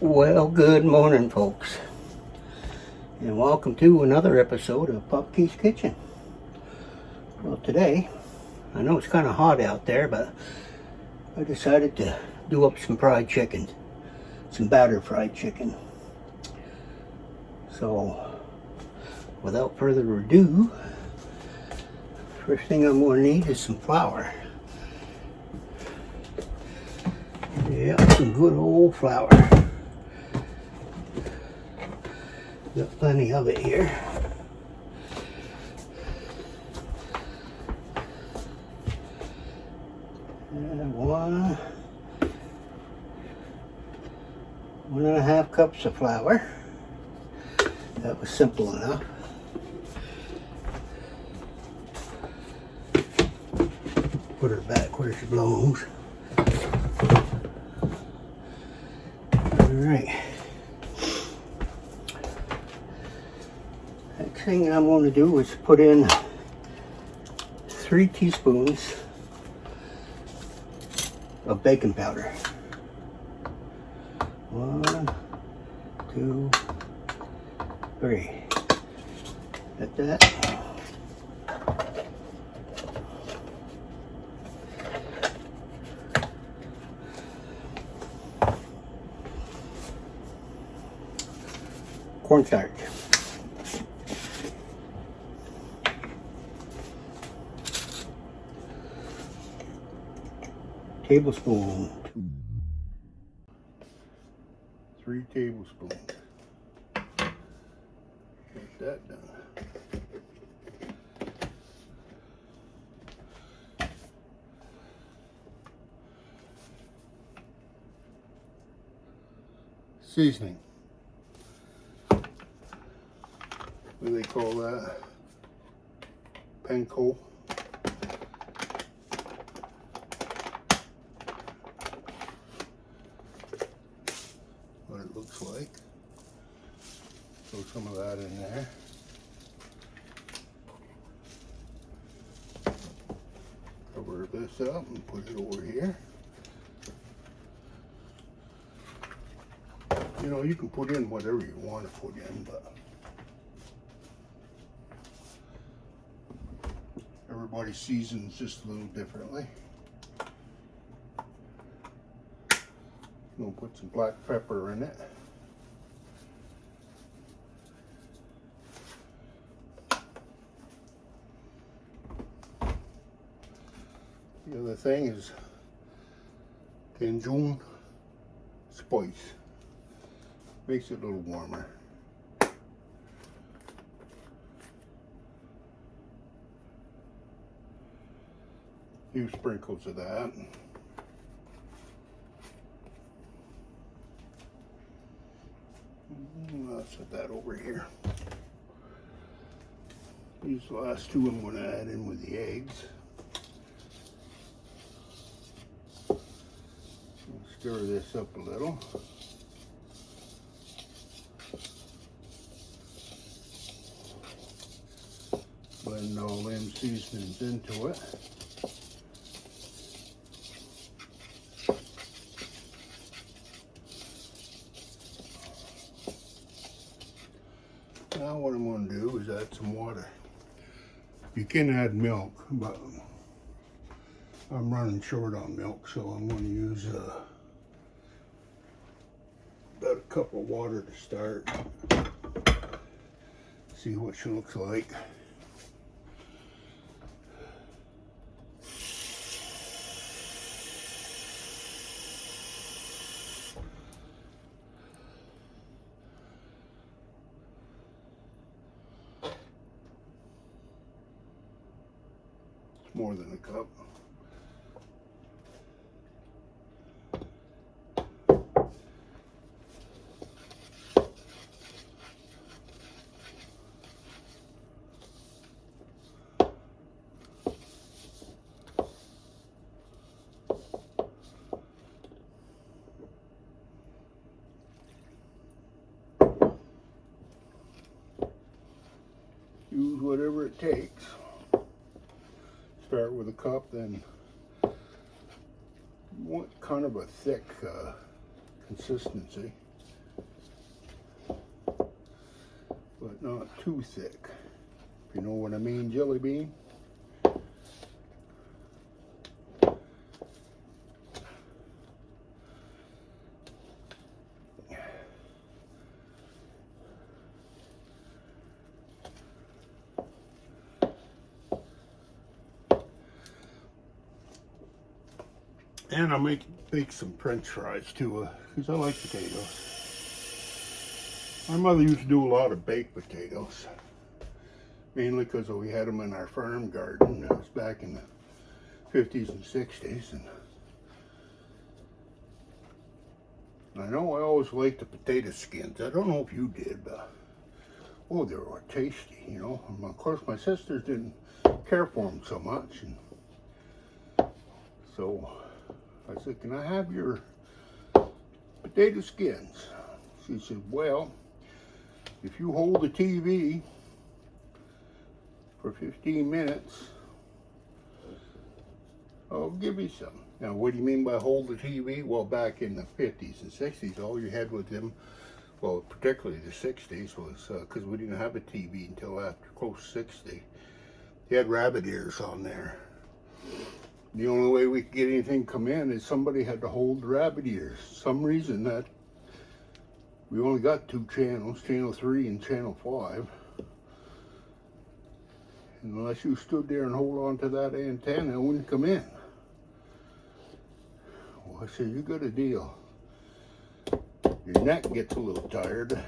Well, good morning, folks, and welcome to another episode of Popkey's Kitchen. Well, today, I know it's kind of hot out there, but I decided to do up some fried chicken, some batter fried chicken. So, without further ado, first thing I'm going to need is some flour. Yeah, some good old flour. Got plenty of it here. And one and a half cups of flour. That was simple enough. Put her back where she belongs. Alright. Next thing I'm going to do is put in 3 teaspoons of baking powder. 1, 2, 3. At that. Cornstarch. Tablespoon. 3 tablespoons. Get that done. Seasoning. What do they call that? Panko. What it looks like. Throw some of that in there. Cover this up and put it over here. You know, you can put in whatever you want to put in, but everybody seasons just a little differently. We'll put some black pepper in it. The other thing is Cajun spice. Makes it a little warmer. A few sprinkles of that. I'll set that over here. These last two I'm going to add in with the eggs. Stir this up a little. Blend all them seasonings into it. Now what I'm going to do is add some water. You can add milk, but I'm running short on milk, so I'm going to use about a cup of water to start. See what she looks like. More than a cup. Use whatever it takes. Start with a cup, then you want kind of a thick consistency. but not too thick. If you know what I mean, jelly bean. And I'll make some French fries too, because I like potatoes. My mother used to do a lot of baked potatoes, mainly because we had them in our farm garden. That was back in the 50s and 60s. And I know I always liked the potato skins. I don't know if you did, but oh, they were tasty, you know. And of course, my sisters didn't care for them so much, and so I said, "Can I have your potato skins?" She said, "Well, if you hold the TV for 15 minutes, I'll give you some." Now, what do you mean by hold the TV? Well, back in the 50s and 60s, all you had with them, well, particularly the 60s, was because we didn't have a TV until after close 60. You had rabbit ears on there. The only way we could get anything come in is somebody had to hold the rabbit ears. Some reason that we only got 2 channels, channel 3 and channel 5. And unless you stood there and hold on to that antenna, it wouldn't come in. Well, I said, "You got a deal. Your neck gets a little tired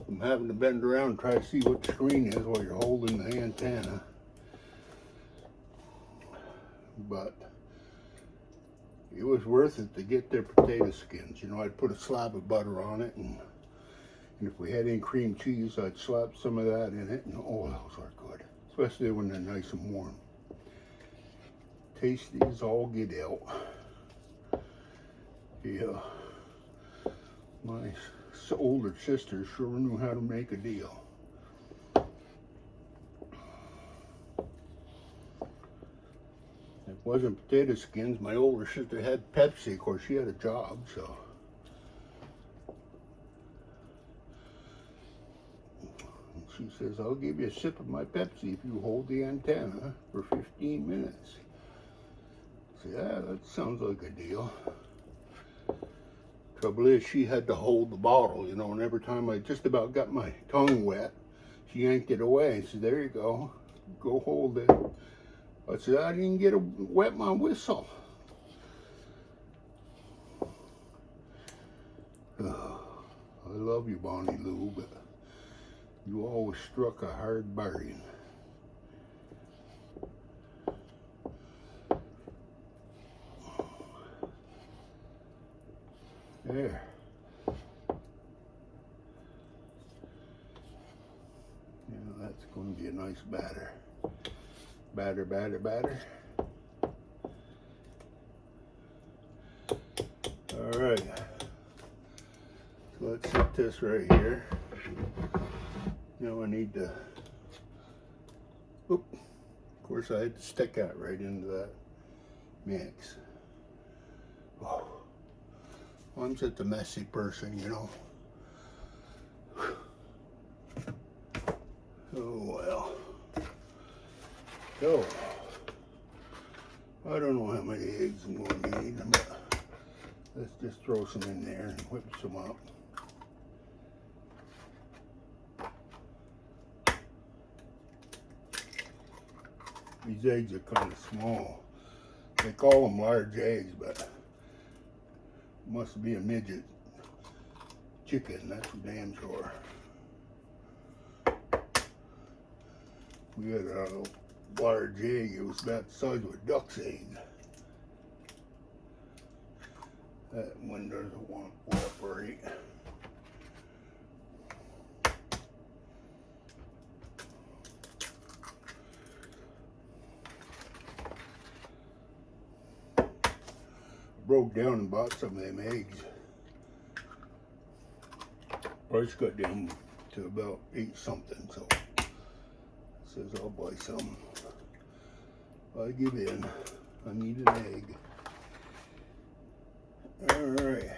from having to bend around and try to see what the screen is while you're holding the antenna. But it was worth it to get their potato skins. You know, I'd put a slab of butter on it, and if we had any cream cheese, I'd slap some of that in it, and oh, those are good. Especially when they're nice and warm. Tasty as all get out. Yeah. My older sister sure knew how to make a deal. It wasn't potato skins. My older sister had Pepsi. Of course, she had a job, so. And she says, "I'll give you a sip of my Pepsi if you hold the antenna for 15 minutes. I said, "Yeah, that sounds like a deal." Trouble is, she had to hold the bottle, you know, and every time I just about got my tongue wet, she yanked it away and said, "There you go. Go hold it." I said, "I didn't get wet my whistle." I love you, Bonnie Lou, but you always struck a hard bargain. There. Yeah, that's going to be a nice batter. Batter, batter, batter. All right. So let's set this right here. Now I need to, oop, of course I had to stick that right into that mix. Oh, I'm such a messy person, you know. Oh well. So, I don't know how many eggs I'm going to need, but let's just throw some in there and whip some up. These eggs are kind of small. They call them large eggs, but it must be a midget chicken, that's for damn sure. We had a large egg, it was about the size of a duck's egg. That one doesn't want to cooperate. Broke down and bought some of them eggs. Price got down to about 8 something, so says I'll buy some. I give in. I need an egg. All right,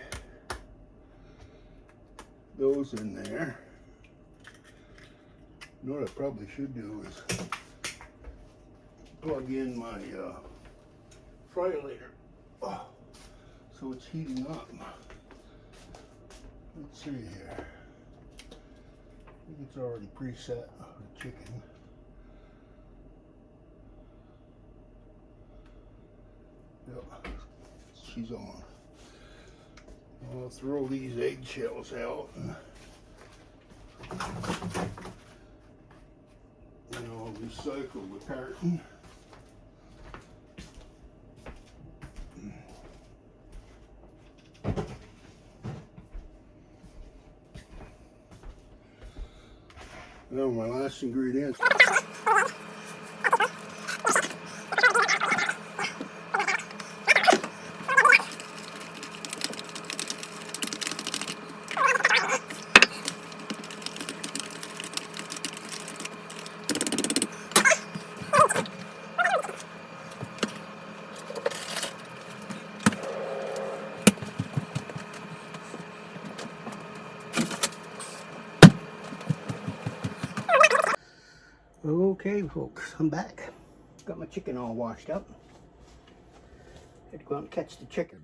those in there. You know what I probably should do is plug in my fryer later. Oh, so it's heating up. Let's see here. I think it's already preset the chicken. Yep, she's on. I'll throw these eggshells out and I'll recycle the carton. Now my last ingredient. Okay, folks, I'm back. Got my chicken all washed up. Had to go out and catch the chicken.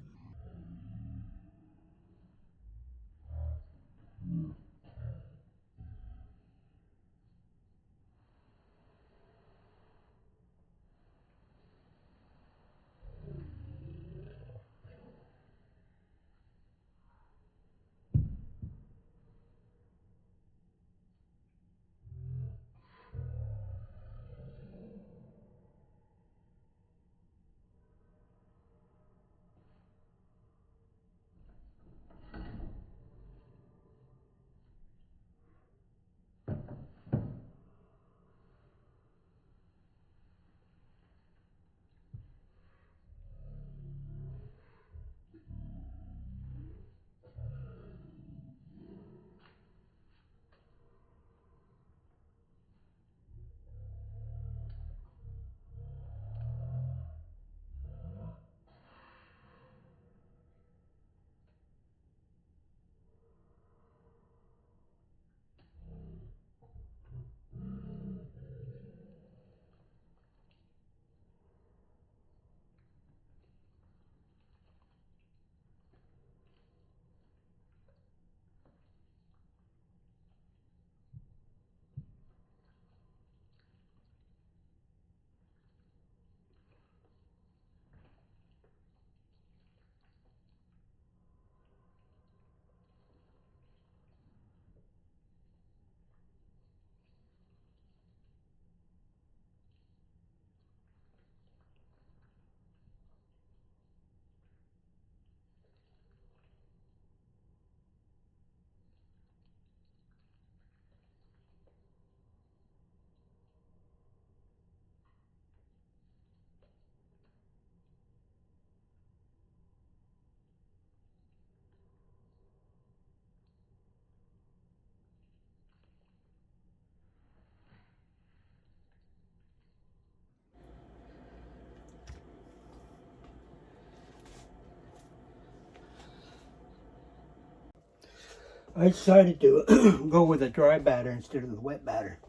I decided to go with a dry batter instead of the wet batter.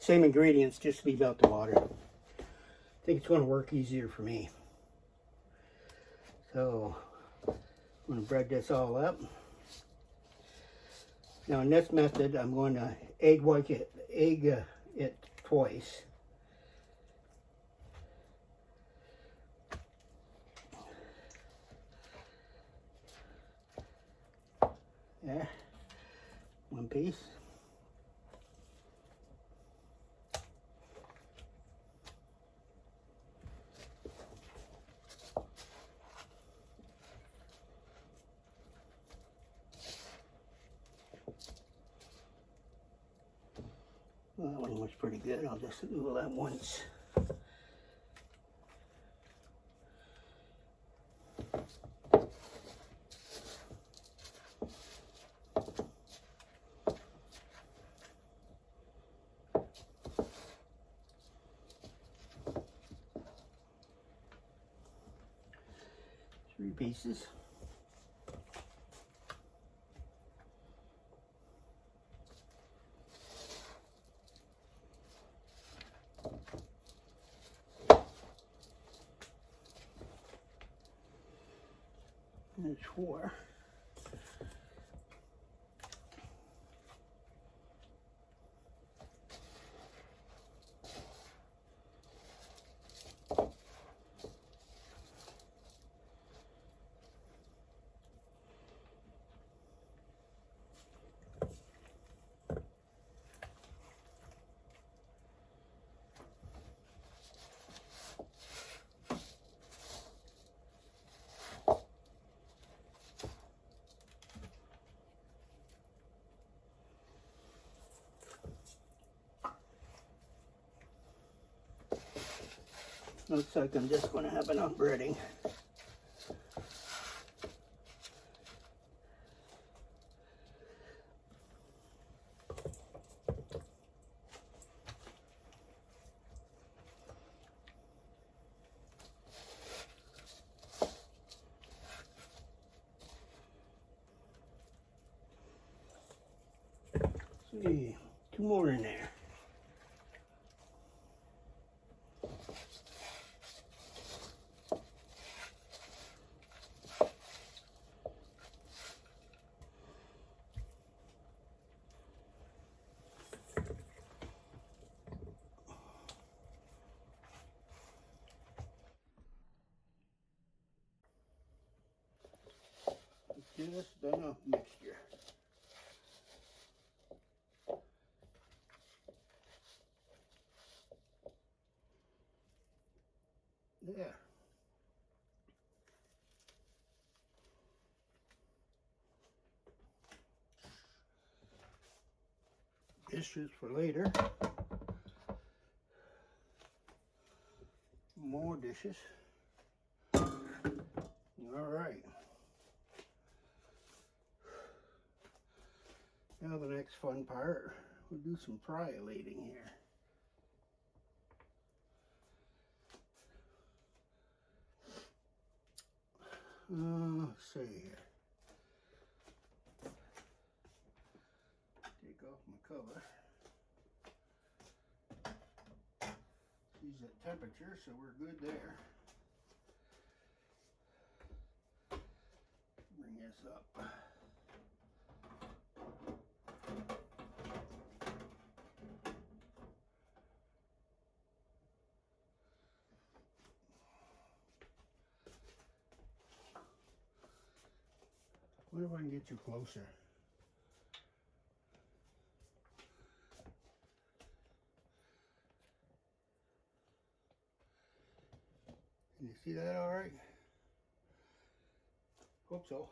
Same ingredients, just leave out the water. I think it's going to work easier for me. So, I'm going to bread this all up. Now in this method, I'm going to egg it twice. Yeah, one piece. Well, that one was pretty good. I'll just do that once. Three pieces. There's 4. Looks like I'm just going to have enough breading. See, 2 more in there. Just enough mixture. There. Dishes for later. More dishes. All right. Now the next fun part, we'll do some fry-lating here. Let's see here. Take off my cover. She's at temperature, so we're good there. Bring this up. Wonder if I can get you closer. Can you see that all right? Hope so.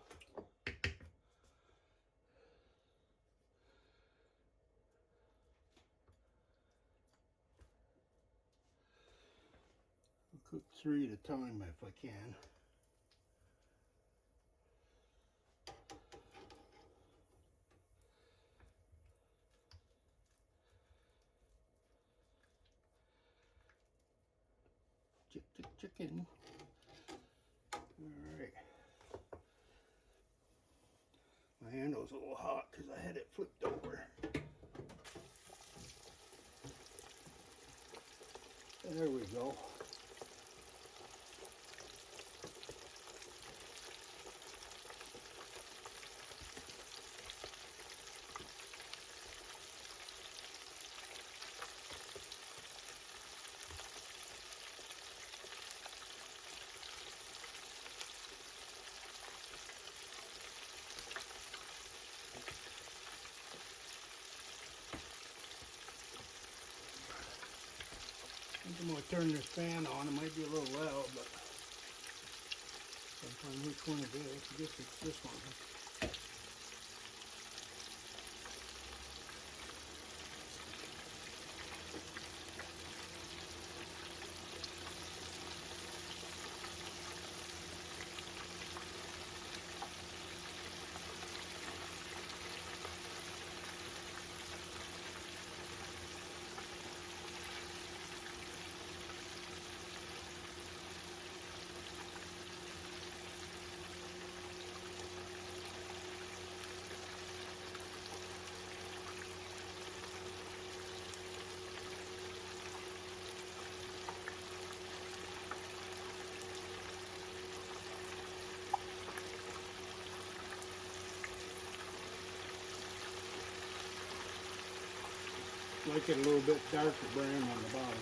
I'll cook 3 at a time if I can. Chicken. All right. My handle's a little hot because I had it flipped over. There we go. I think I'm going to turn this fan on. It might be a little loud, but I'll find which one it is. I guess it's this one. Like it a little bit darker brown on the bottom.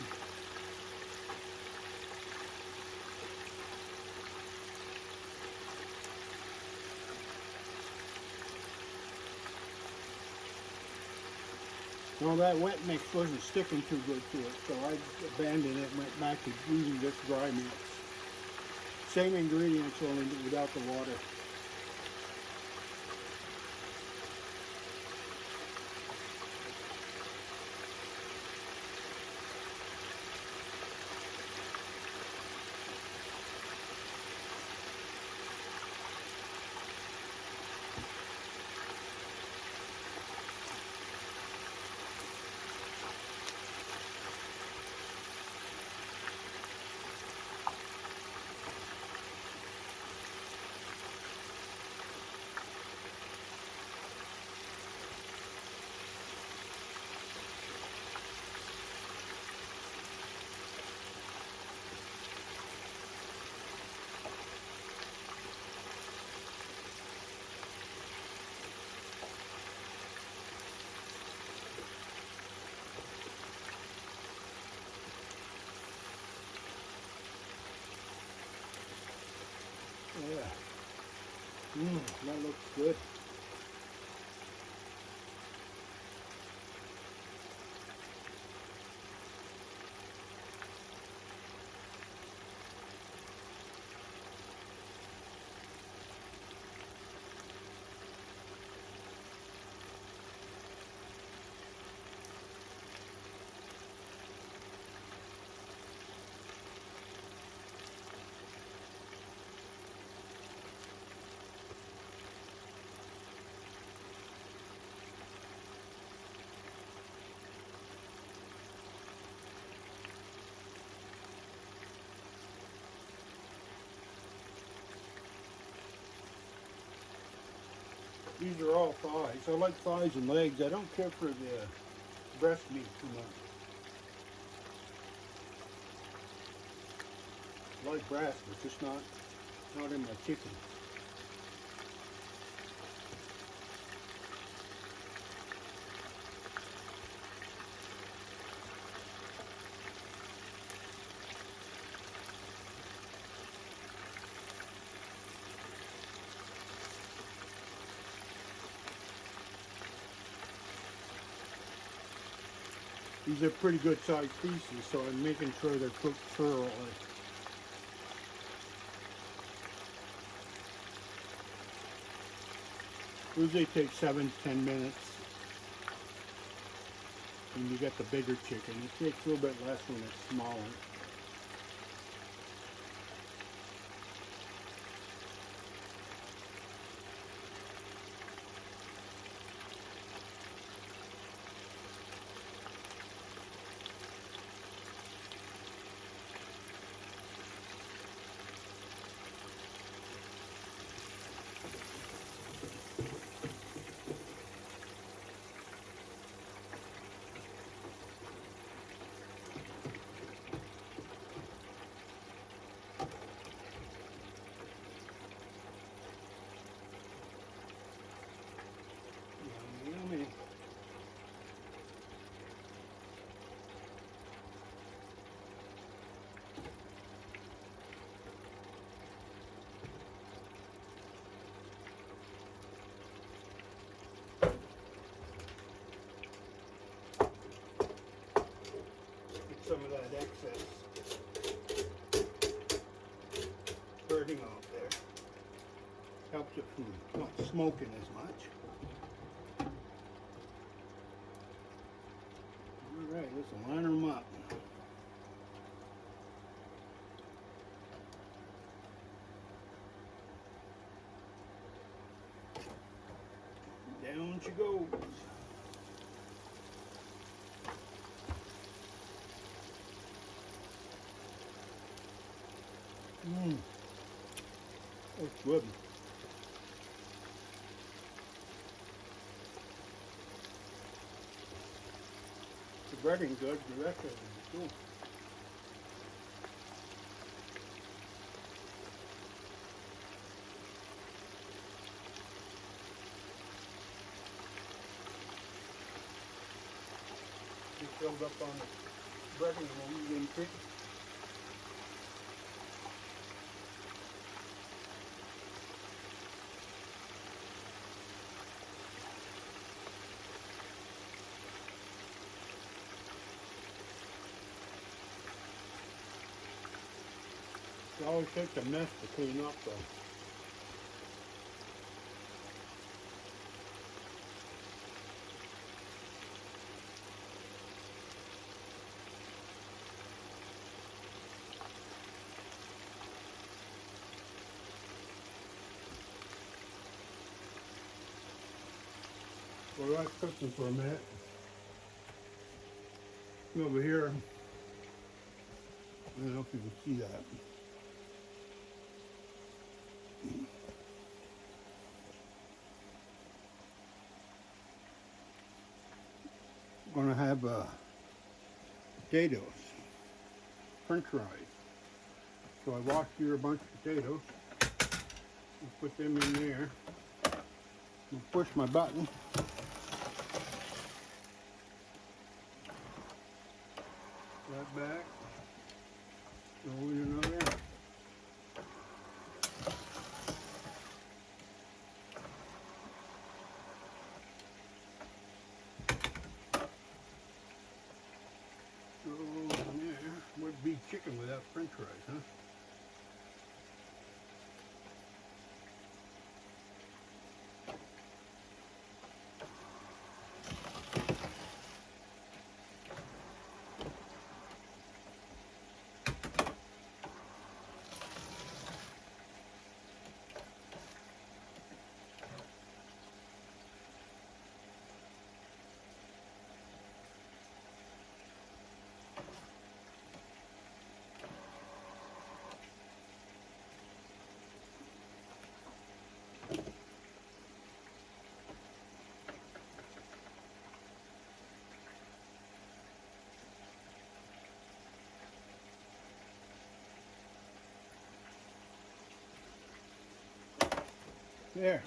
Well, that wet mix wasn't sticking too good to it, so I abandoned it and went back to using just dry mix. Same ingredients, only without the water. Yeah. That looks good. These are all thighs. I like thighs and legs. I don't care for the breast meat too much. I like breast, but just not in my chicken. These are pretty good sized pieces, so I'm making sure they're cooked thoroughly. Usually takes 7 to 10 minutes when you get the bigger chicken. It takes a little bit less when it's smaller. Yummy. Get some of that excess burning off there. Helps it from not smoking as much. Alright, let's line them up. Down she goes. That's good. The breading good, the rest of it is cool. filled up on breading them into. It always takes a mess to clean up though. Well, that's cooking for a minute. Over here, I don't know if you can see that. I'm gonna have potatoes, French fries. So I washed here a bunch of potatoes. I'll put them in there. I'll push my button. That back. Throw in another. Throw in there. Would be chicken without French fries, huh? There.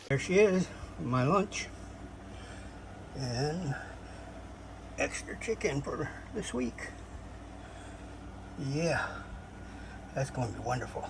There she is, my lunch. And extra chicken for this week. Yeah, that's going to be wonderful.